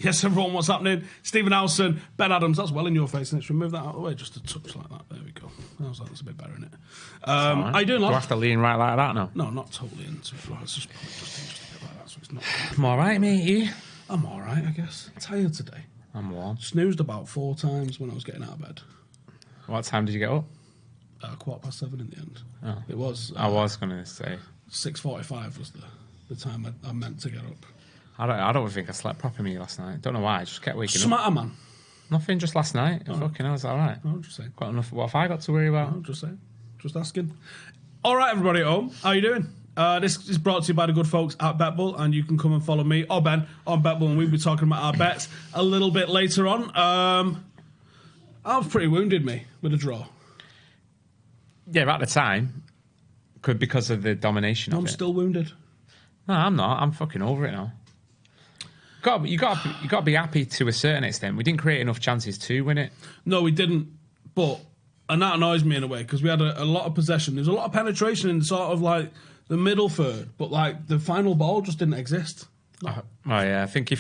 Yes, everyone, what's happening? Stephen Howson, Ben Adams. That's well in your face. Let's remove that out of the way. Just a touch like that. There we go. That's a bit better, isn't it? How you doing, lad? Do I have to lean right like that now? No, not totally into it. It's just a bit like that, so it's not... I'm all right, matey. I'm all right, I guess. I'm tired today. I'm warm. Snoozed about 4 times when I was getting out of bed. What time did you get up? 7:15 in the end. Oh. It was... I was going to say... 6:45 was the time I meant to get up. I don't think I slept properly last night. Don't know why. I just kept waking up. Smatter, man. Nothing, just last night. Oh. Fucking hell, it's all right. No, just saying. Got enough. What have I got to worry about? No, just saying. Just asking. All right, everybody at home. How you doing? This is brought to you by the good folks at BetBull, and you can come and follow me or Ben on BetBull, and we'll be talking about our bets a little bit later on. I was pretty wounded, me, with a draw. Yeah, at the time, because of the domination of it. I'm still wounded. No, I'm not. I'm fucking over it now. You got to be happy to a certain extent. We didn't create enough chances to win it. No, we didn't. And that annoys me in a way because we had a lot of possession. There's a lot of penetration in sort of like the middle third, but like the final ball just didn't exist. Oh yeah, I think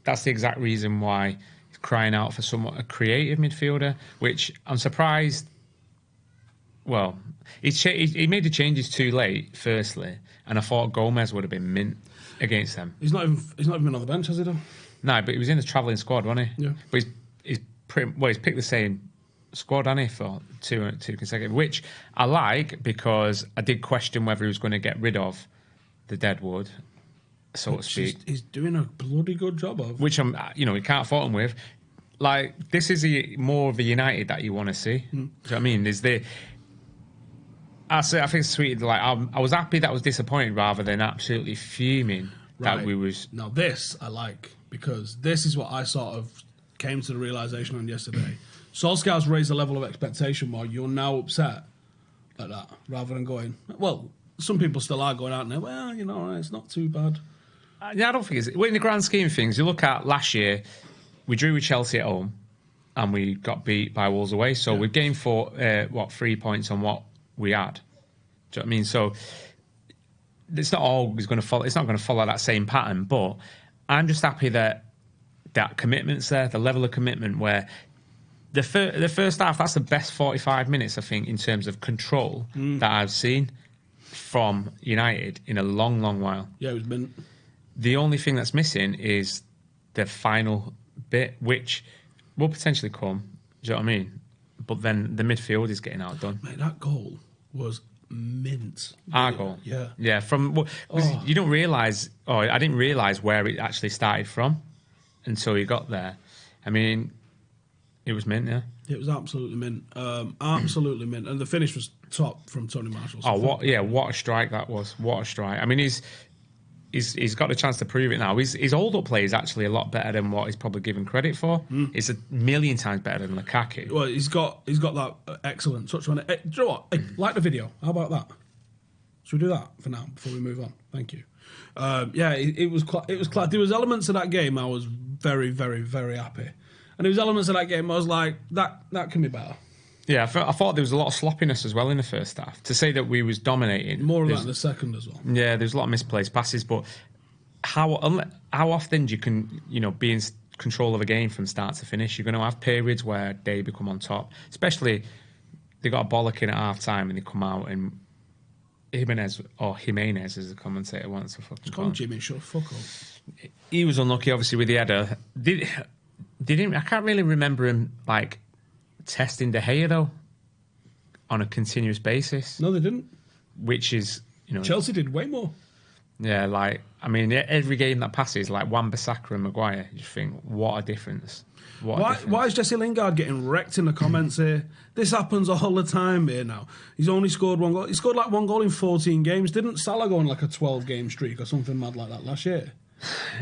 that's the exact reason why he's crying out for somewhat a creative midfielder, which I'm surprised. Well, he made the changes too late, firstly, and I thought Gomez would have been mint against them. He's not even been on the bench, has he done? No, but he was in the travelling squad, wasn't he? Yeah. But he's picked the same squad, hasn't he, for two consecutive, which I like because I did question whether he was going to get rid of the Deadwood, so to speak. He's doing a bloody good job of. Which we can't fault him with. Like, this is more of a United that you want to see. Do you know what I mean? I think it's sweet. Like, I was happy that I was disappointed rather than absolutely fuming that we was. Now this I like because this is what I sort of came to the realisation on yesterday. Solskjaer's raised the level of expectation more. You're now upset at that rather than going, well, some people still are going out and well, it's not too bad. Yeah, I don't think it's... Well, in the grand scheme of things, you look at last year, we drew with Chelsea at home and we got beat by Wolves away. So we've gained 3 points on what we had. Do you know what I mean? So it's not always going to follow. It's not going to follow that same pattern. But I'm just happy that commitment's there, the level of commitment where the first half, that's the best 45 minutes, I think, in terms of control that I've seen from United in a long, long while. Yeah, it was mint. The only thing that's missing is the final bit, which will potentially come. Do you know what I mean? But then the midfield is getting outdone. Mate, that goal was mint. Our goal. Yeah. Yeah, you don't realise, I didn't realise where it actually started from until you got there. I mean, it was mint, yeah. It was absolutely mint. Absolutely mint. And the finish was top from Tony Marshall. What a strike that was. What a strike. I mean, he's got a chance to prove it now. His hold-up play is actually a lot better than what he's probably given credit for. It's a million times better than Lukaku. Well, he's got that excellent touch on it. Do you know what? Hey, like the video. How about that? Should we do that for now before we move on? Thank you. It was class. There was elements of that game I was very, very, very happy. And there was elements of that game I was like, that can be better. Yeah, I thought there was a lot of sloppiness as well in the first half. To say that we was dominating... More of that in the second as well. Yeah, there's a lot of misplaced passes, but how often do you can be in control of a game from start to finish? You're going to have periods where they become on top. Especially, they got a bollock in at half-time and they come out and Jimenez, as the commentator wants to fucking call him. Jimmy, shut fuck up. He was unlucky, obviously, with the header. I can't really remember him, testing De Gea, though, on a continuous basis. No, they didn't. Which is, Chelsea did way more. Yeah, every game that passes, like Wan-Bissaka and Maguire, you think, what a difference. Why is Jesse Lingard getting wrecked in the comments here? This happens all the time here now. He's only scored 1 goal. He scored 1 goal in 14 games. Didn't Salah go on a 12-game streak or something mad like that last year?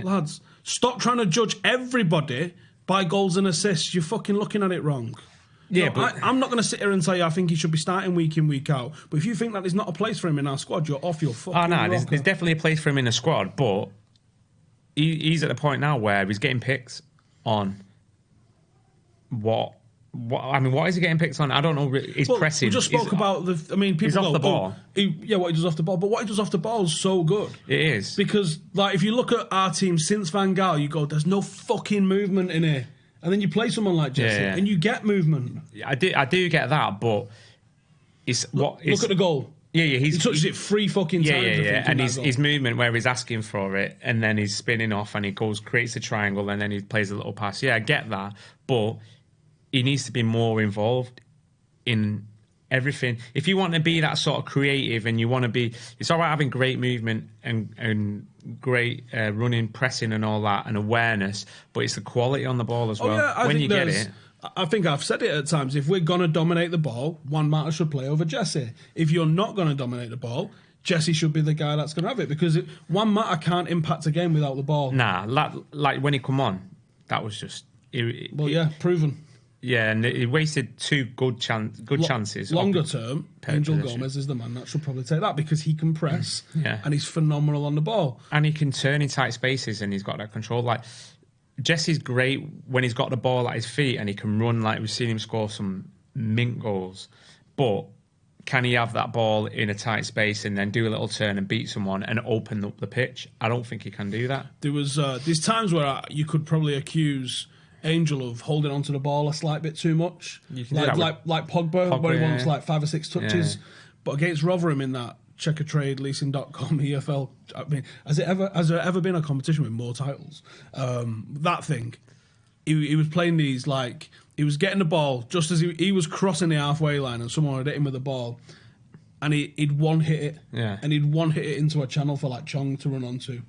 Lads, stop trying to judge everybody by goals and assists. You're fucking looking at it wrong. Yeah, but I'm not going to sit here and tell you I think he should be starting week in, week out. But if you think that there's not a place for him in our squad, you're off your fucking there's definitely a place for him in the squad, but he's at the point now where he's getting picked on what What is he getting picked on? I don't know. He's pressing. We just spoke about the. I mean, people he's off the ball. What he does off the ball, but what he does off the ball is so good. It is because, like, if you look at our team since Van Gaal, you go, "There's no fucking movement in here," and then you play someone like Jesse, and you get movement. I do get that, but look at the goal. Yeah, he touches it 3 fucking times. And his movement where he's asking for it, and then he's spinning off, and he creates a triangle, and then he plays a little pass. Yeah, I get that, but he needs to be more involved in everything. If you want to be that sort of creative, and you want to be, it's all right having great movement and great running, pressing, and all that, and awareness, but it's the quality on the ball as well. Yeah, when you get it. I think I've said it at times. If we're going to dominate the ball, Juan Mata should play over Jesse. If you're not going to dominate the ball, Jesse should be the guy that's going to have it, because Juan Mata can't impact a game without the ball. Nah, like when he come on, that was just... proven. Yeah, and he wasted 2 good chances. Longer term, Angel Gomez is the man that should probably take that, because he can press and he's phenomenal on the ball. And he can turn in tight spaces, and he's got that control. Like, Jesse's great when he's got the ball at his feet and he can run. Like, we've seen him score some mint goals. But can he have that ball in a tight space and then do a little turn and beat someone and open up the pitch? I don't think he can do that. There's times where you could probably accuse Angel of holding onto the ball a slight bit too much. Like Pogba, where he wants like 5 or 6 touches. Yeah. But against Rotherham in that checkertrade-leasing.com EFL, I mean, has there ever been a competition with more titles? That thing, he was playing these, like, he was getting the ball just as he was crossing the halfway line, and someone had hit him with the ball, and he'd one hit it, and he'd one hit it into a channel for like Chong to run onto,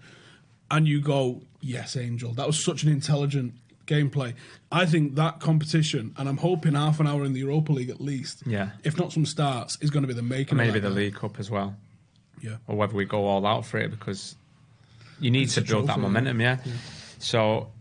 and you go, yes, Angel, that was such an intelligent gameplay. I think that competition, and I'm hoping half an hour in the Europa League at least, if not some starts, is going to be the making. Maybe of the League Cup as well. Yeah. Or whether we go all out for it, because you need to build that momentum. Yeah. So,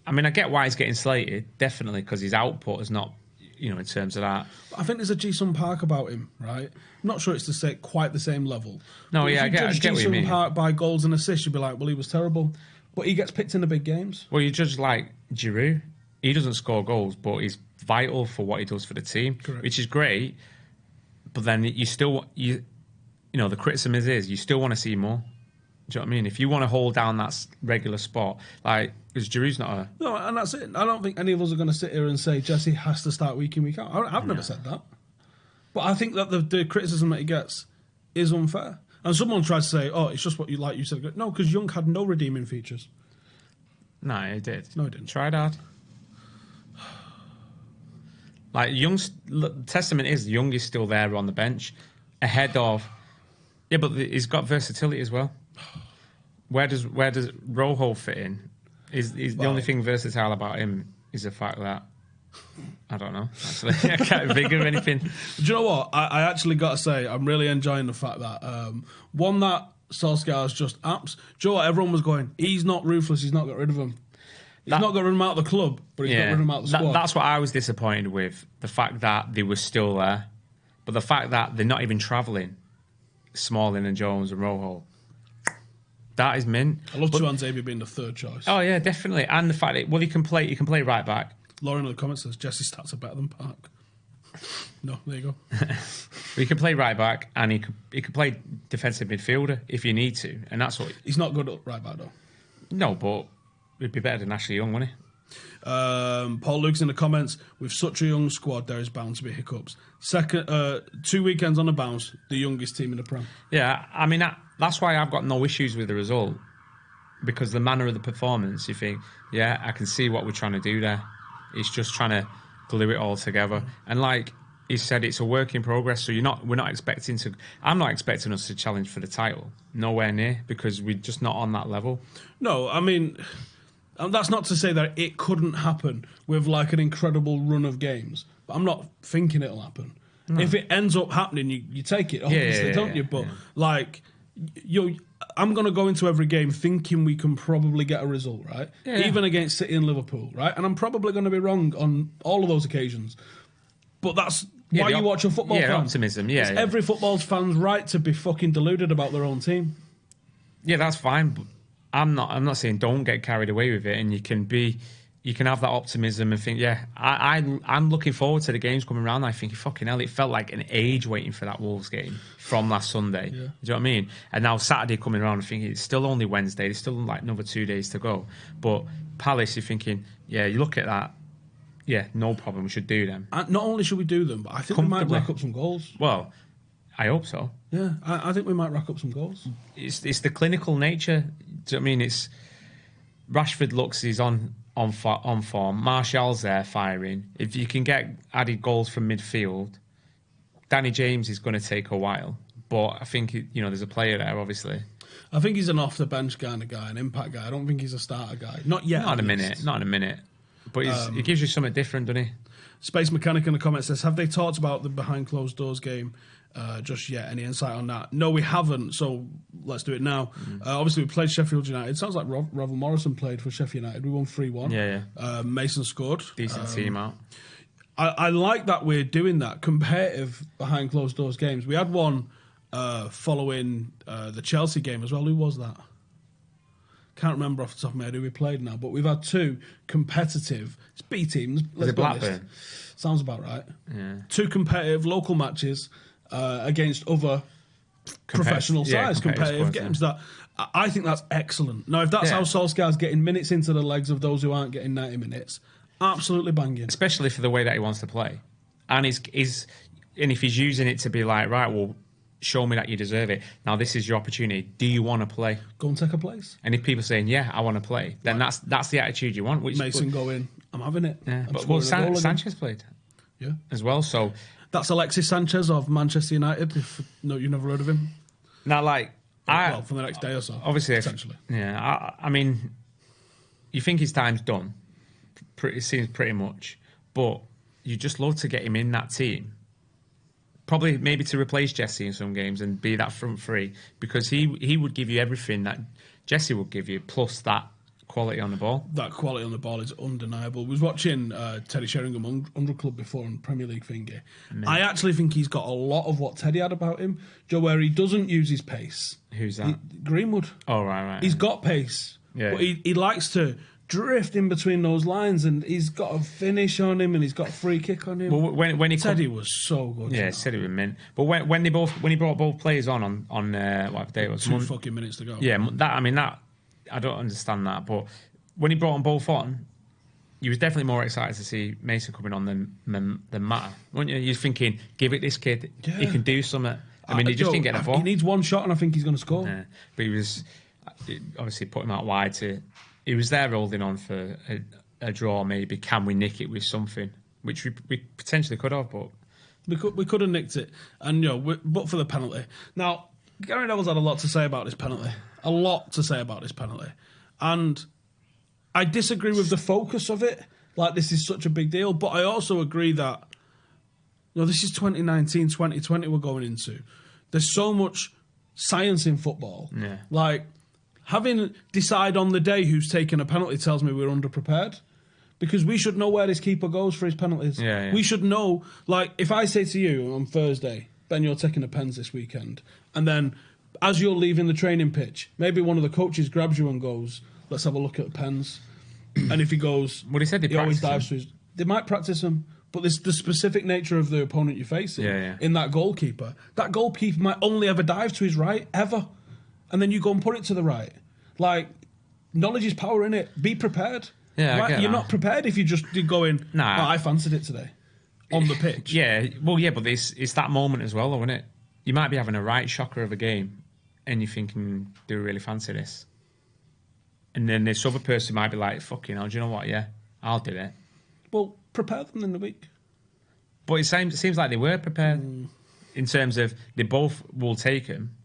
I mean, I get why he's getting slated, definitely, because his output is not, in terms of that. I think there's a Ji-Sung Park about him, right? I'm not sure it's quite the same level. No, but I get what you mean. Ji-Sung Park by goals and assists, you'd be like, well, he was terrible. But he gets picked in the big games. Well, you judge like Giroud. He doesn't score goals, but he's vital for what he does for the team, which is great. But then the criticism is you still want to see more. Do you know what I mean? If you want to hold down that regular spot, like, because Giroud's not a... No, and that's it. I don't think any of us are going to sit here and say Jesse has to start week in, week out. I've never said that. But I think that the criticism that he gets is unfair. And someone tried to say, oh, it's just what you said. No, because Young had no redeeming features. No, he did. No, he didn't. Tried hard. Like, Young's... Testament is Young is still there on the bench, ahead of... Yeah, but he's got versatility as well. Where does Rojo fit in? The only thing versatile about him is the fact that... I don't know, actually. I can't think of anything. Do you know what? I actually got to say, I'm really enjoying the fact that one that Solskjaer's just apps. Do you know what? Everyone was going, he's not ruthless, he's not got rid of him. He's not got rid of him out of the club, but he's got rid of him out of the squad. That's what I was disappointed with. The fact that they were still there. But the fact that they're not even travelling, Smalling and Jones and Rojo, that is mint. I love Tuanzebe being the third choice. Oh, yeah, definitely. And the fact that, he can play right back. Lauren in the comments says Jesse's stats are better than Park. No, there you go. He can play right back, and he could play defensive midfielder if you need to, and that's what... He's not good at right back, though. No, but he'd be better than Ashley Young, wouldn't he? Paul Luke's in the comments, with such a young squad, there is bound to be hiccups. 2 weekends on the bounce, the youngest team in the Prem. Yeah, I mean, that's why I've got no issues with the result, because the manner of the performance, you think, yeah, I can see what we're trying to do there. It's just trying to glue it all together. And like he said, it's a work in progress, so we're not expecting to... I'm not expecting us to challenge for the title. Nowhere near, because we're just not on that level. No, I mean... And that's not to say that it couldn't happen with like an incredible run of games. But I'm not thinking it'll happen. No. If it ends up happening, you take it, obviously, don't you? But like, I'm going to go into every game thinking we can probably get a result, right? Yeah. Even against City and Liverpool, right? And I'm probably going to be wrong on all of those occasions. But that's why you watch a football fan. Optimism, yeah. Every football fan's right to be fucking deluded about their own team. Yeah, that's fine. But I'm not saying don't get carried away with it, and you can be you can have that optimism and think, I'm looking forward to the games coming around. I think, fucking hell, it felt like an age waiting for that Wolves game from last Sunday. Yeah. Do you know what I mean? And now Saturday coming around, I think it's still only Wednesday. There's still like another 2 days to go. But Palace, you're thinking, you look at that, no problem, we should do them. Not only should we do them, but I think we might rack up some goals. Well, I hope so. Yeah, I think we might rack up some goals. It's the clinical nature. Do you know what I mean? It's Rashford looks, he's on form. Martial's there firing. If you can get added goals from midfield, Danny James is going to take a while. But I think, there's a player there, obviously. I think he's an off-the-bench kind of guy, an impact guy. I don't think he's a starter guy. Not yet. Not in a minute. But he gives you something different, doesn't he? Space Mechanic in the comments says, have they talked about the behind closed doors game just yet? Any insight on that? No, we haven't, so let's do it now. Obviously, we played Sheffield United. It sounds like Ravel Morrison played for Sheffield United. We won 3-1. Yeah. Mason scored. Decent team out. I like that we're doing that, competitive behind closed doors games. We had one following the Chelsea game as well. Who was that? Can't remember off the top of my head who we played now, but we've had two competitive. It's B teams. Let's be honest. Blackburn? Sounds about right. Yeah. Two competitive local matches against other professional size competitive games. That I think that's excellent. Now, if that's how Solskjaer's getting minutes into the legs of those who aren't getting 90 minutes, absolutely banging. Especially for the way that he wants to play, and if he's using it to be like, right, well, show me that you deserve it. Now this is your opportunity. Do you want to play? Go and take a place. And if people are saying, I want to play, then that's the attitude you want. Mason go in. I'm having it. Yeah. Sanchez played. Yeah. As well. So that's Alexis Sanchez of Manchester United. If you never heard of him. Now, for the next day or so. Obviously, essentially. I mean, you think his time's done. It seems pretty much, but you just love to get him in that team. Probably maybe to replace Jesse in some games and be that front three, because he would give you everything that Jesse would give you, plus that quality on the ball. That quality on the ball is undeniable. I was watching Teddy Sheringham 100 Club before on Premier League thingy. I actually think he's got a lot of what Teddy had about him, Joe, where he doesn't use his pace. Who's that? Greenwood. Oh, right. He's got pace, but he likes to drift in between those lines, and he's got a finish on him, and he's got a free kick on him. Well, when Teddy was so good. Yeah, Teddy was mint. But when he brought both players on whatever day it was, 2 fucking minutes to go. Yeah, that I don't understand that. But when he brought them both on, you was definitely more excited to see Mason coming on than Matt, weren't you? You're thinking, give it this kid, he can do something. I mean, he just didn't get a ball. He needs one shot, and I think he's going to score. Yeah. But he obviously put him out wide to. He was there holding on for a draw, maybe. Can we nick it with something? Which we potentially could have, but... We could have nicked it. And, but for the penalty. Now, Gary Neville's had a lot to say about this penalty. A lot to say about this penalty. And I disagree with the focus of it. Like, this is such a big deal. But I also agree that, this is 2019, 2020 we're going into. There's so much science in football. Yeah. Like... Having decide on the day who's taking a penalty tells me we're underprepared, because we should know where this keeper goes for his penalties. Yeah. We should know, like, if I say to you on Thursday, Ben, you're taking the pens this weekend, and then as you're leaving the training pitch, maybe one of the coaches grabs you and goes, let's have a look at the pens. And if he goes, he said he always dives to his... They might practice them, but this the specific nature of the opponent you're facing in that goalkeeper might only ever dive to his right, ever. And then you go and put it to the right. Like, knowledge is power, innit? Be prepared. Yeah, I get You're that. not prepared if you just go in, I fancied it today on the pitch. Yeah, but it's that moment as well, though, isn't it? You might be having a right shocker of a game and you're thinking, do we really fancy this? And then this other person might be like, fucking hell, do you know what? Yeah, I'll do it. Well, prepare them in the week. But it seems like they were prepared in terms of they both will take him.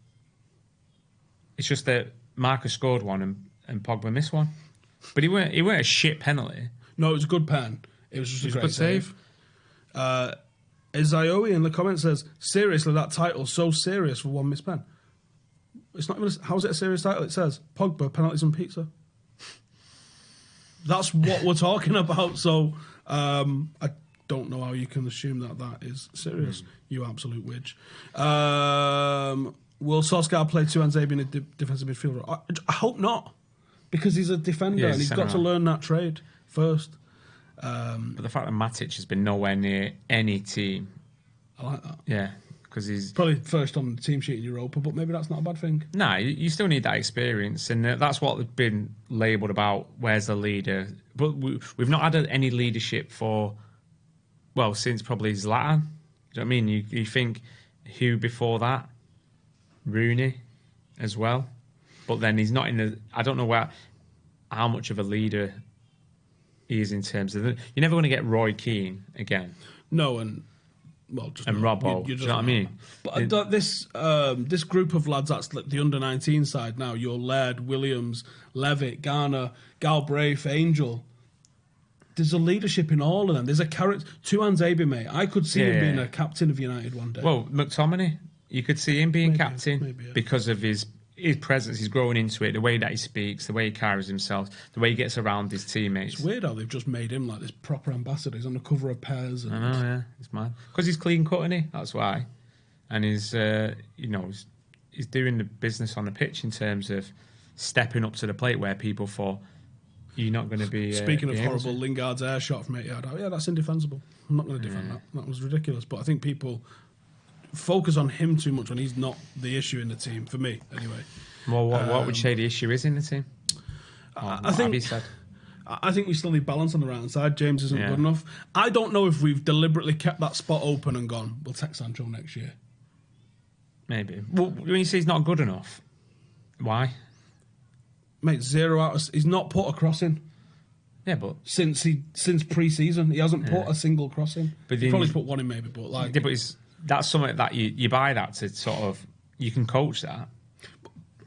It's just that Marcus scored one and Pogba missed one. But he weren't a shit penalty. No, it was a good pen. It was just a great save. Izayoe in the comments says, seriously, that title's so serious for one missed pen. It's not even. How's it a serious title? It says Pogba, penalties and pizza. That's what we're talking about. So I don't know how you can assume that is serious. You absolute witch. Will Solskjaer play Tuanzebe being a defensive midfielder? I hope not, because he's a defender and he's got to learn that trade. first. But the fact that Matic has been nowhere near any team, I like that. Yeah, because he's probably first on the team sheet in Europa, but maybe that's not a bad thing. Nah, you still need that experience, and that's what they've been labelled about. Where's the leader? But we've not had any leadership since probably Zlatan. Do you know what I mean? You think who before that? Rooney, as well, but then he's not in the. I don't know how much of a leader he is in terms of. You're never going to get Roy Keane again. No, Robbo. Do you know what I mean? But this group of lads, that's like the under-19 side now. Your Laird, Williams, Levitt, Garner, Galbraith, Angel. There's a leadership in all of them. There's a character. Tuan Zabi, mate. I could see him being a captain of United one day. Well, McTominay, you could see him being captain because of his presence. He's growing into it, the way that he speaks, the way he carries himself, the way he gets around his teammates. It's weird how they've just made him like this proper ambassador. He's on the cover of Pairs. I know, yeah, it's mad because he's clean cut, isn't he? That's why, and he's he's doing the business on the pitch in terms of stepping up to the plate where people thought you're not going to be. Speaking of horrible, Lingard's air shot from 8 yard out. Yeah, that's indefensible. I'm not going to defend that. That was ridiculous. But I think people focus on him too much when he's not the issue in the team, for me, anyway. Well, what would you say the issue is in the team? I think we still need balance on the right-hand side. James isn't good enough. I don't know if we've deliberately kept that spot open and gone, we'll take Sancho next year. Maybe. Well, when you say he's not good enough, why? Mate, 0 out of... He's not put a cross in. Yeah, but... Since pre-season, he hasn't put a single cross in. But he probably put one in maybe, but like... Yeah, but that's something that you buy that to sort of... You can coach that.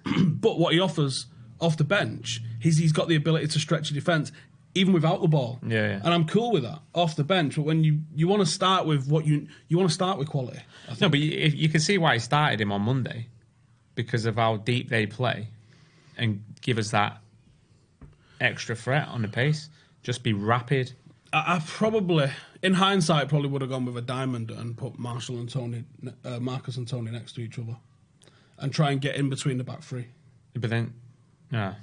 But what he offers off the bench, he's got the ability to stretch a defence even without the ball. Yeah. And I'm cool with that off the bench. But when you want to start with what you want to start with quality. No, but you can see why he started him on Monday because of how deep they play and give us that extra threat on the pace. Just be rapid. I probably, in hindsight, probably would have gone with a diamond and put Marcus and Tony next to each other and try and get in between the back three. But then, yeah,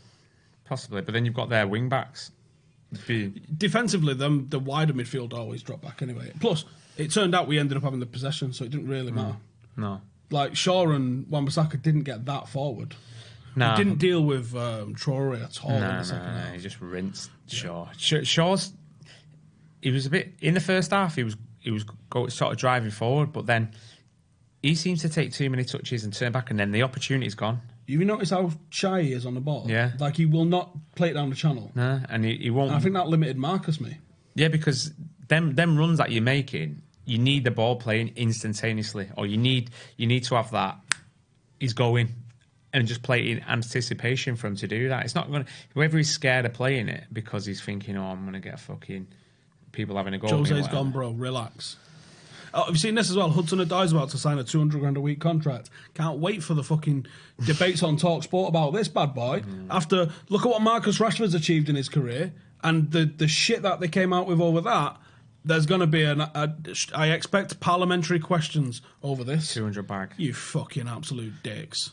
possibly. But then you've got their wing backs. Defensively, the wider midfield always drop back anyway. Plus, it turned out we ended up having the possession, so it didn't really matter. No. Like, Shaw and Wan-Bissaka didn't get that forward. No. He didn't deal with Traore at all in the second half. He just rinsed Shaw. Shaw's... He was a bit... In the first half, he was sort of driving forward, but then he seems to take too many touches and turn back, and then the opportunity's gone. You notice how shy he is on the ball? Yeah. Like, he will not play it down the channel. No, and he won't... And I think that limited Marcus me. Yeah, because them runs that you're making, you need the ball playing instantaneously, or you need to have that. He's going... And just play in anticipation for him to do that. It's not going to... Whoever he's scared of playing it because he's thinking, I'm going to get fucking... People having a go. Jose's gone, bro. Relax. Oh, have you seen this as well? Hudson-Odoi's about to sign a $200,000 a week contract. Can't wait for the fucking debates on TalkSport about this bad boy. After... Look at what Marcus Rashford's achieved in his career and the shit that they came out with over that. There's going to be I expect parliamentary questions over this. 200 bag. You fucking absolute dicks.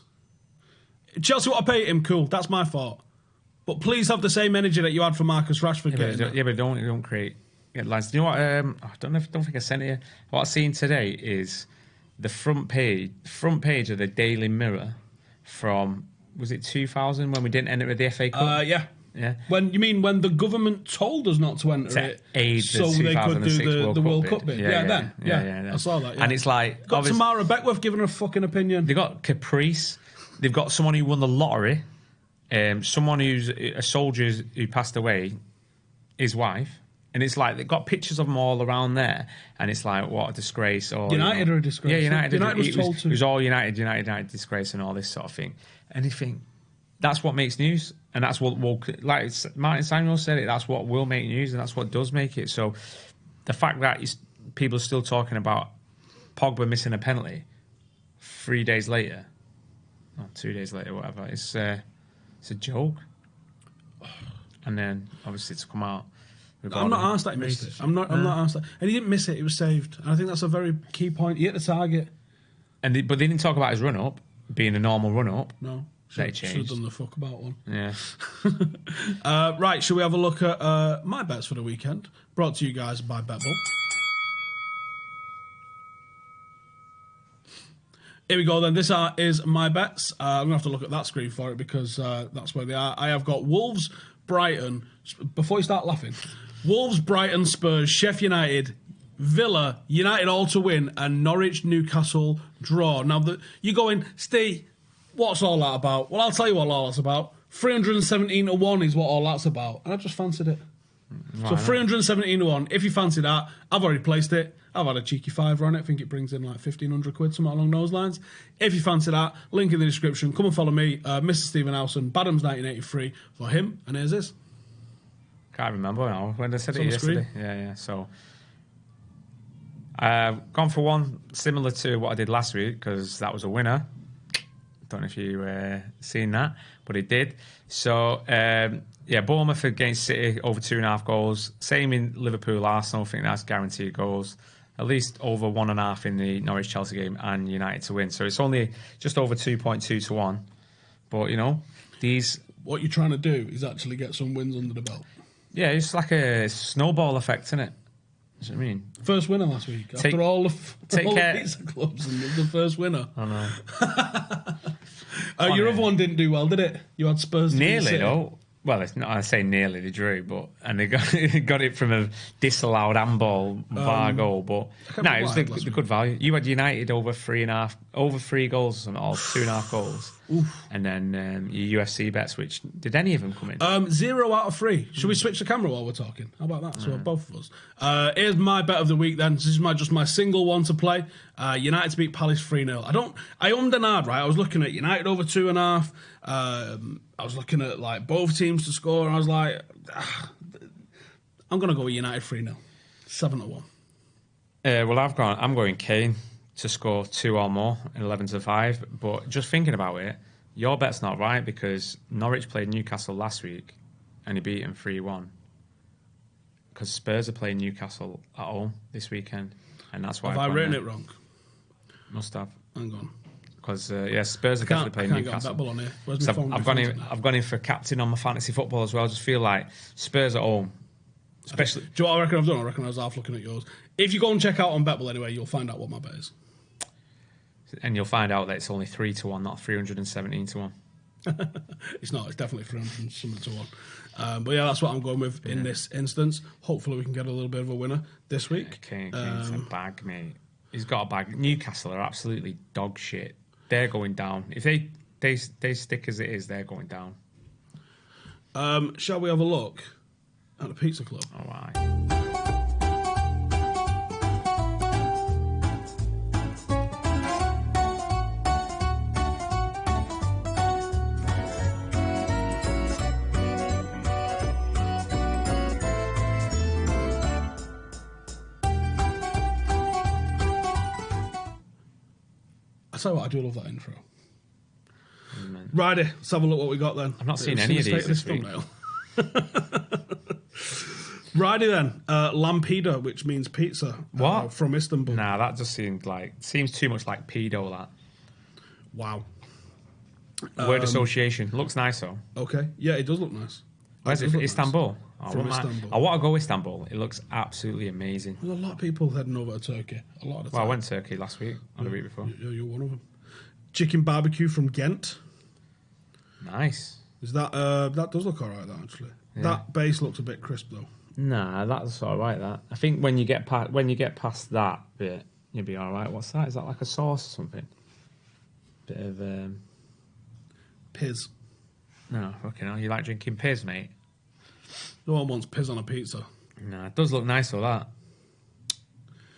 Chelsea want to pay him, cool. That's my fault. But please have the same energy that you had for Marcus Rashford. But don't create headlines. Do you know what? I don't think I sent it you. What I've seen today is the front page of the Daily Mirror from, was it 2000 when we didn't enter the FA Cup? Yeah. Yeah. When the government told us not to enter it, aid so they could do the World Cup bid. Yeah. I saw that. Yeah. And it's like got Tamara Beckworth giving her a fucking opinion. They got Caprice. They've got someone who won the lottery, someone who's a soldier who passed away, his wife, and it's like they've got pictures of them all around there, and it's like, what a disgrace. Or United are a disgrace. Yeah, United was told to. It was all United disgrace and all this sort of thing. And you think, that's what makes news, and that's what will, like Martin Samuel said it, that's what will make news, and that's what does make it. So the fact that people are still talking about Pogba missing a penalty 3 days later, 2 days later, whatever. It's a joke. And then, obviously, to come out... I'm not asked that he missed it. I'm not asked that. And he didn't miss it, it was saved. And I think that's a very key point. He hit the target. But they didn't talk about his run-up being a normal run-up. No. They Should have changed. done the fuck about one. Yeah. Right, shall we have a look at my bets for the weekend? Brought to you guys by BetBull. Here we go then. This is my bets. I'm going to have to look at that screen for it because that's where they are. I have got Wolves, Brighton. Before you start laughing, Wolves, Brighton, Spurs, Sheffield United, Villa, United all to win, and Norwich, Newcastle draw. Now, you're going, Steve, what's all that about? Well, I'll tell you what all that's about. 317 to 1 is what all that's about. And I just fancied it. So 317 to 1. If you fancy that, I've already placed it. I've had a cheeky fiver on it. I think it brings in like 1,500 quid, something along those lines. If you fancy that, link in the description. Come and follow me, Mr. Stephen Howson, Badham's 1983 for him. And here's this. Can't remember now when I said It's it on the yesterday. screen. Yeah. So I've gone for one similar to what I did last week because that was a winner. Don't know if you seen that, but it did. So Bournemouth against City over 2.5 goals. Same in Liverpool, Arsenal. I think that's guaranteed goals. At least over 1.5 in the Norwich Chelsea game, and United to win. So it's only just over 2.2 to 1. But these. What you're trying to do is actually get some wins under the belt. Yeah, it's like a snowball effect, isn't it? That's what I mean. First winner last week. After all the pizza clubs and the first winner. I know. Your other one didn't do well, did it? You had Spurs to Nearly, City. though. Well, it's not, I say nearly, they drew, and they got it from a disallowed handball VAR goal. But no, it was the good value. You had United over 3.5, over 3 goals or something, or 2.5 goals. Oof. And then your UFC bets, which did any of them come in? 0 out of 3. Should we switch the camera while we're talking? How about that? So both of us. Here's my bet of the week then. This is just my single one to play. United to beat Palace 3-0. I ummed and ahed, right? I was looking at United over 2.5. I was looking at like both teams to score, and I was like, I'm going to go with United 3-0. 7-1. Well, I'm going Kane to score 2 or more in 11-5. But just thinking about it, your bet's not right because Norwich played Newcastle last week and he beat them 3-1. Because Spurs are playing Newcastle at home this weekend, and that's why. Have I written it wrong? Must have. Hang on. Because Spurs are definitely playing Newcastle. Get on here. So I've gone in for captain on my fantasy football as well. I just feel like Spurs at home, especially. Do you know what I reckon I've done? I reckon I was half looking at yours. If you go and check out on BetBull anyway, you'll find out what my bet is. And you'll find out that it's only 3-1, not 317-1. It's not. It's definitely 300 something to 1. But yeah, that's what I'm going with in this instance. Hopefully, we can get a little bit of a winner this week. Kane's a bag, mate. He's got a bag. Newcastle are absolutely dog shit. They're going down. If they stick as it is, they're going down. Shall we have a look at the Pizza Club? All right. I tell you what, I do love that intro. Righty, let's have a look what we got then. I've not seen any of these this week. Righty then, Lampedo, which means pizza. What? From Istanbul. Nah, that just seems too much like pedo, that. Wow. Word association. Looks nice, though. Okay. Yeah, it does look nice. Where's it? Istanbul? Nice. From Istanbul. I want to go Istanbul. It looks absolutely amazing. There's a lot of people heading over to Turkey. A lot of the time. Well, I went to Turkey last week, or the week before. You're one of them. Chicken barbecue from Ghent. Nice. Is that that does look alright? That actually. Yeah. That base looks a bit crisp though. Nah, that's alright. That I think when you get past that bit, you'll be alright. What's that? Is that like a sauce or something? Bit of Piz. No, fucking hell. You like drinking piz, mate? No one wants piz on a pizza. Nah, it does look nice, though, that.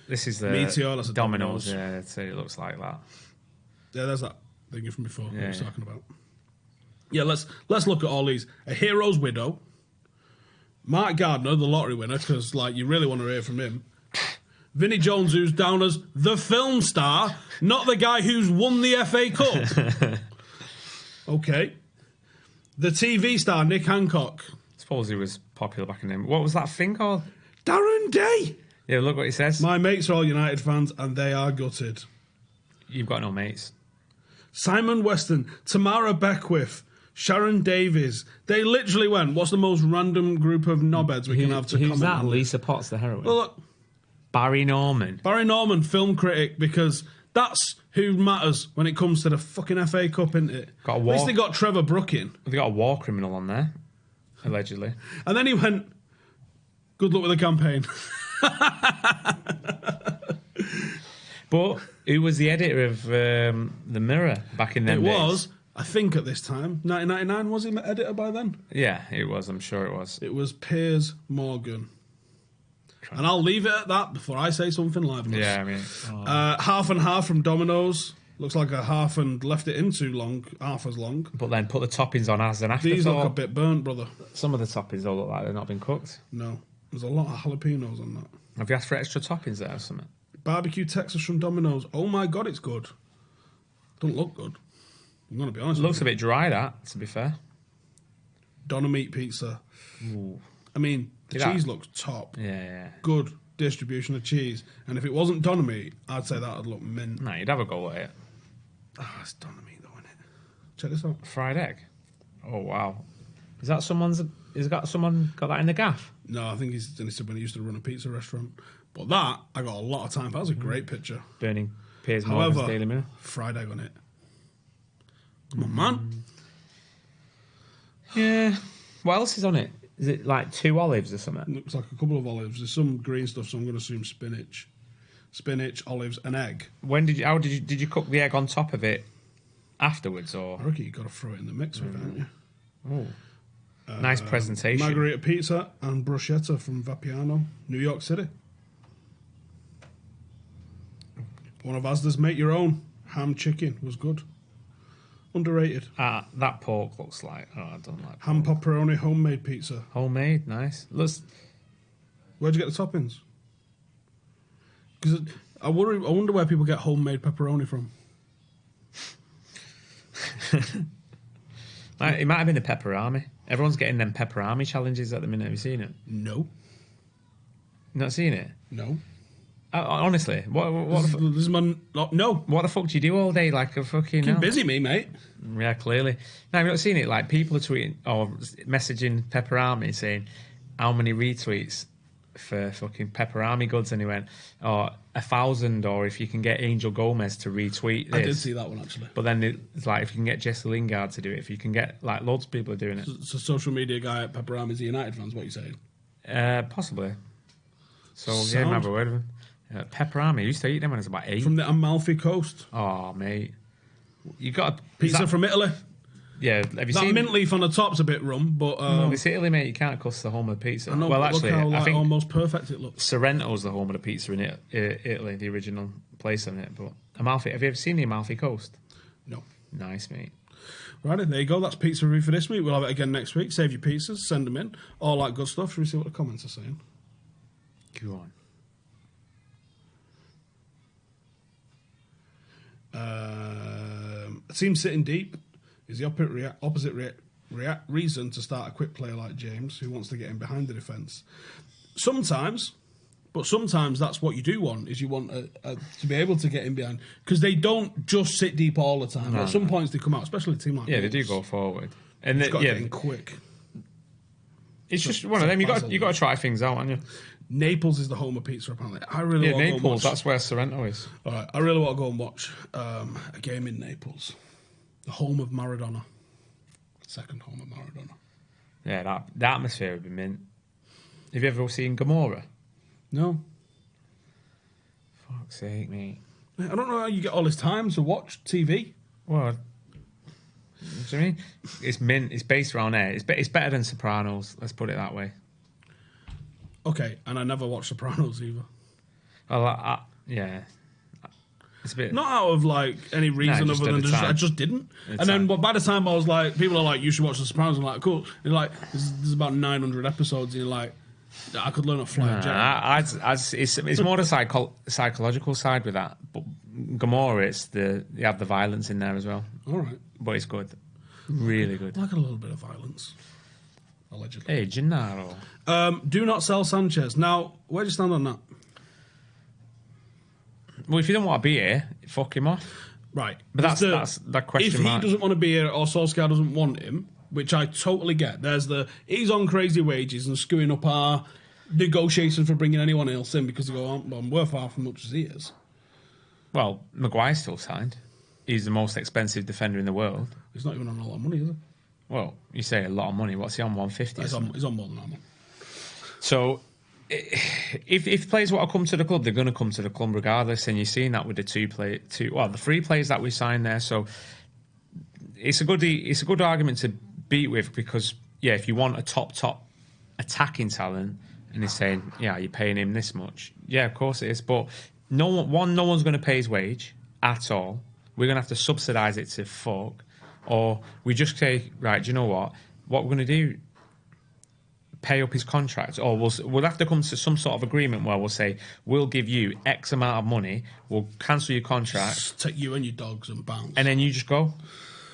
This is the Meteor, that's a Domino's. Yeah, it looks like that. Yeah, there's that thing from before I was talking about. Yeah, let's look at all these. A Hero's Widow. Mark Gardner, the lottery winner, because you really want to hear from him. Vinnie Jones, who's down as the film star, not the guy who's won the FA Cup. Okay. The TV star, Nick Hancock. I suppose he was popular back in the day. What was that thing called? Darren Day. Yeah, look what he says. My mates are all United fans, and they are gutted. You've got no mates. Simon Weston, Tamara Beckwith, Sharon Davies. They literally went, what's the most random group of knobheads we can have to comment Who's that? on this? Lisa Potts, the heroine. Well, look, Barry Norman, film critic, because that's who matters when it comes to the fucking FA Cup, isn't it? At least they got Trevor Brooke in. They got a war criminal on there, allegedly. And then he went, good luck with the campaign. But who was the editor of The Mirror back in them days? It was, I think at this time, 1999, was he editor by then? Yeah, it was, I'm sure it was. It was Piers Morgan. And I'll leave it at that before I say something live. Yeah, I mean... half and half from Domino's. Looks like a half and left it in too long, half as long. But then put the toppings on as an afterthought. These look a bit burnt, brother. Some of the toppings all look like they've not been cooked. No, there's a lot of jalapenos on that. Have you asked for extra toppings there or something? Barbecue Texas from Domino's. Oh my God, it's good. Don't look good. I'm going to be honest. It looks a bit dry, that, to be fair. Donna Meat Pizza. Ooh. I mean, the cheese looks top. Yeah. Good distribution of cheese. And if it wasn't Donna Meat, I'd say that would look mint. Nah, you'd have a go at it. It's Donna Meat though, isn't it? Check this out. Fried egg. Oh, wow. Is that someone got that in the gaff? No, I think he's when he used to run a pizza restaurant. But that, I got a lot of time for. That was a great picture. Burning Piers Morgan's However, Daily Mirror. fried egg on it. Come on, man. Yeah. What else is on it? Is it like 2 olives or something? Looks like a couple of olives. There's some green stuff, so I'm going to assume spinach. Spinach, olives, and egg. How did you cook the egg on top of it afterwards, or? I reckon you've got to throw it in the mix with it, haven't you? Oh. Nice presentation. Margarita pizza and bruschetta from Vapiano, New York City. One of Asda's make your own ham chicken was good. Underrated. That pork looks like... Oh, I don't like pork. Ham pepperoni homemade pizza. Homemade, nice. Where'd you get the toppings? Because I wonder where people get homemade pepperoni from. It might have been the Pepperami. Everyone's getting them Pepperami challenges at the minute. Have you seen it? No. Not seen it? No. Honestly, what the fuck do you do all day like a fucking... Keep busy me, mate. Yeah, clearly. No, I've not seen it. Like, people are tweeting or messaging Pepperami saying how many retweets for fucking Pepperami goods, and he went, 1,000, or if you can get Angel Gomez to retweet this. I did see that one, actually. But then it's like, if you can get Jesse Lingard to do it, if you can get, like, loads of people are doing it. So social media guy at Pepperami's a United fans, what are you saying? Possibly. So, yeah, have a word with him. Pepperami, I used to eat them when I was about 8. From the Amalfi Coast. Oh, mate. You got pizza from Italy. Yeah, have you seen that mint leaf on the top's a bit rum, but no, it's Italy, mate. You can't cuss the home of the pizza. I know, well, but actually, look how, I think almost perfect it looks. Sorrento's the home of the pizza in Italy, the original place on it. But Amalfi, have you ever seen the Amalfi Coast? No. Nice, mate. Right, there you go. That's pizza review for this week. We'll have it again next week. Save your pizzas, send them in, all that good stuff. Should we see what the comments are saying? Go on. A team sitting deep is the opposite reason to start a quick player like James, who wants to get in behind the defence. Sometimes, but sometimes that's what you do want, is you want to be able to get in behind, because they don't just sit deep all the time. At some points they come out, especially a team like Wolves. They do go forward, and got to get in quick. It's just one of them. You got to try things out, haven't you? Naples is the home of pizza, apparently. I really want to Naples. go and watch. That's where Sorrento is. All right, I really want to go and watch a game in Naples, the home of Maradona, second home of Maradona. Yeah, the atmosphere would be mint. Have you ever seen Gomorrah? No. Fuck's sake, mate. I don't know how you get all this time to watch TV. Well, do you know what I mean? It's mint. It's based around there. It's better than Sopranos. Let's put it that way. Okay, and I never watched Sopranos either. Well, yeah. It's a bit... Not out of, like, any reason other than I just didn't. And then by the time I was like, people are like, you should watch The Sopranos. I'm like, cool. And like, there's about 900 episodes, and you're like, I could learn to fly a jet. It's more the psychological side with that. But Gomorrah, you have the violence in there as well. All right. But it's good. Really good. I like a little bit of violence. Allegedly. Hey, Gennaro. Do not sell Sanchez. Now, where do you stand on that? Well, if you don't want to be here, fuck him off. Right. But that's that question If mark. he doesn't want to be here or Solskjaer doesn't want him, which I totally get, he's on crazy wages and screwing up our negotiations for bringing anyone else in because they go, I'm worth half as much as he is. Well, Maguire's still signed. He's the most expensive defender in the world. He's not even on a lot of money, is he? Well, you say a lot of money. What's he on, 150? He's on more than that. So, if players want to come to the club, they're going to come to the club regardless. And you're seeing that with the the 3 players that we signed there. So, it's a good argument to beat with because, yeah, if you want a top attacking talent, and he's saying, yeah, you're paying him this much. Yeah, of course it is. But no one's going to pay his wage at all. We're going to have to subsidise it to fuck. Or we just say, right, do you know what? What we're going to do, pay up his contract. Or we'll have to come to some sort of agreement where we'll say, we'll give you X amount of money, we'll cancel your contract. Just take you and your dogs and bounce. And then you just go.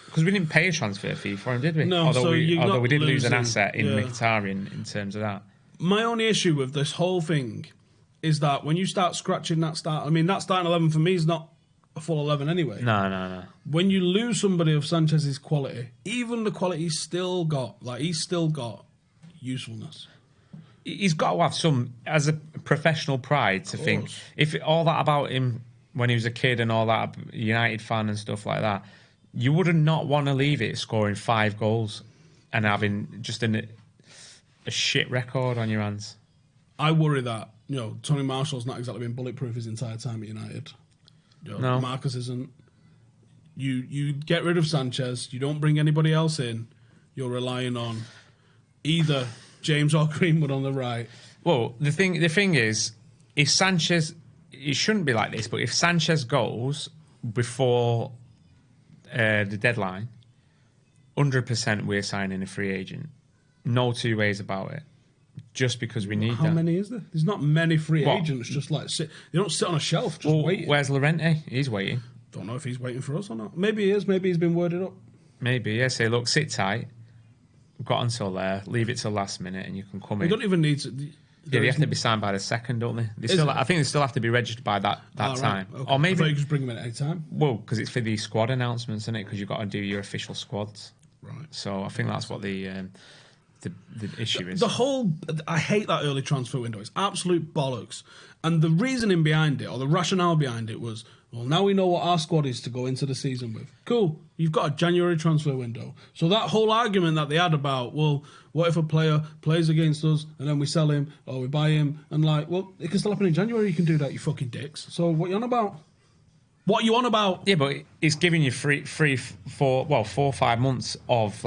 Because we didn't pay a transfer fee for him, did we? No, although we did lose an losing, asset in Mkhitaryan in terms of that. My only issue with this whole thing is that when you start scratching that starting 11 for me is not a full 11 anyway. No. When you lose somebody of Sanchez's quality, even the quality he's still got usefulness. He's got to have some, as a professional pride, to think, if all that about him when he was a kid and all that, United fan and stuff like that, you would not want to leave it scoring 5 goals and having just a shit record on your hands. I worry that, Tony Marshall's not exactly been bulletproof his entire time at United. No. Marcus isn't. You get rid of Sanchez, you don't bring anybody else in, you're relying on either James or Greenwood on the right. Well, the thing is, if Sanchez, it shouldn't be like this, but if Sanchez goes before the deadline, 100% we're signing a free agent. No two ways about it. Just because we need that. How many is there? There's not many free agents just like sit. They don't sit on a shelf just waiting. Where's Llorente? He's waiting. Don't know if he's waiting for us or not. Maybe he is. Maybe he's been worded up. Maybe, yeah. Say, look, sit tight. We've got until there. Leave it till last minute and you can come in. You don't even need to... Yeah, they have to be signed by the 2nd, don't they? I think they still have to be registered by that time. Right. Okay. Or maybe... I thought you could just bring them in at any time. Well, because it's for the squad announcements, isn't it? Because you've got to do your official squads. Right. So I think that's what the issue is. I hate that early transfer window. It's absolute bollocks. And the reasoning behind it, or the rationale behind it was, well, now we know what our squad is to go into the season with. Cool. You've got a January transfer window. So that whole argument that they had about, well, what if a player plays against us and then we sell him or we buy him? And well, it can still happen in January. You can do that, you fucking dicks. So what are you on about? What are you on about? Yeah, but it's giving you 4 or 5 months of,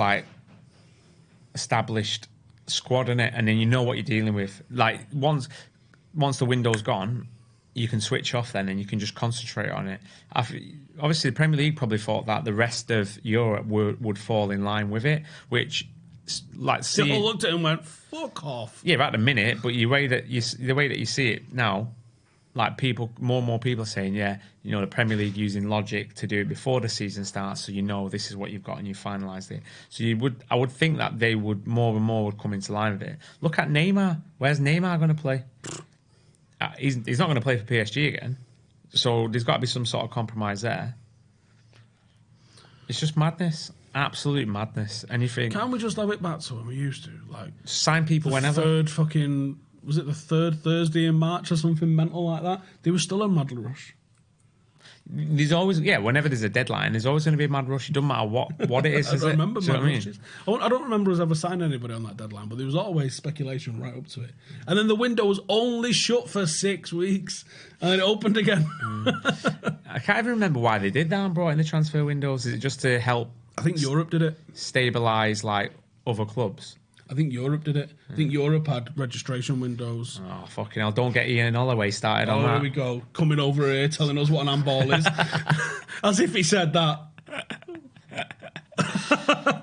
established squad in it, and then you know what you're dealing with. Once the window's gone, you can switch off then, and you can just concentrate on it. Obviously, the Premier League probably thought that the rest of Europe would fall in line with it, which they all looked at it and went, "Fuck off." Yeah, at the minute, but the way that you see it now, more and more people are saying, the Premier League using logic to do it before the season starts, so this is what you've got and you finalised it. So I would think that they would more and more would come into line with it. Look at Neymar. Where's Neymar going to play? He's not going to play for PSG again. So there's got to be some sort of compromise there. It's just madness. Absolute madness. And you think, can't we just have it back to when we used to? Sign people whenever. Was it the 3rd Thursday in March or something mental like that? There was still a mad rush. There's always, whenever there's a deadline, there's always going to be a mad rush. It doesn't matter what it is. I remember mad rushes. I don't remember us ever signing anybody on that deadline, but there was always speculation right up to it. And then the window was only shut for 6 weeks, and then it opened again. I can't even remember why they did that and brought in the transfer windows. Is it just to help? I think Europe did it. Stabilise other clubs. I think Europe did it. I think Europe had registration windows. Oh, fucking hell. Don't get Ian Holloway started on that. Here we go. Coming over here, telling us what an handball is. As if he said that.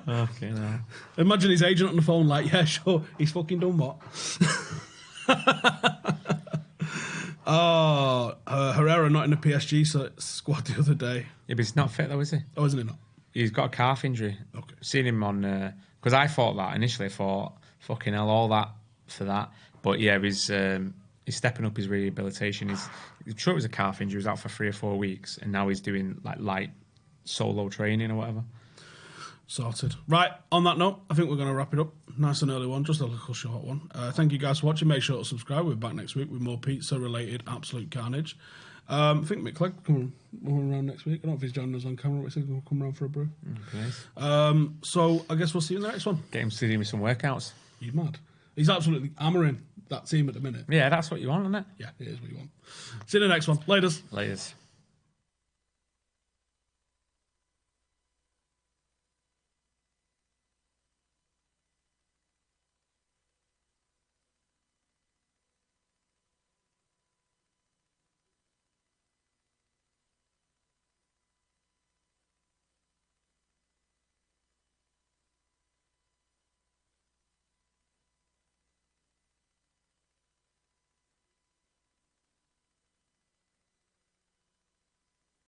Okay, no. Imagine his agent on the phone yeah, sure. He's fucking done what? Herrera not in the PSG squad the other day. Yeah, but he's not fit though, is he? Oh, isn't he not? He's got a calf injury. Okay. Seen him on... Because I thought that initially, fucking hell, all that for that. But yeah, He's stepping up his rehabilitation. He's sure it was a calf injury. He was out for 3 or 4 weeks, and now he's doing like light solo training or whatever. Sorted. Right, on that note, I think we're going to wrap it up. Nice and early one, just a little short one. Thank you guys for watching. Make sure to subscribe. We're back next week with more pizza-related absolute carnage. I think Mick Clegg coming around next week. I don't know if he's joining us on camera, but he said he'll come around for a brew. Okay. So I guess we'll see you in the next one. Get him to do me some workouts. He's mad. He's absolutely hammering that team at the minute. Yeah, that's what you want, isn't it? Yeah, it is what you want. See you in the next one. Laters.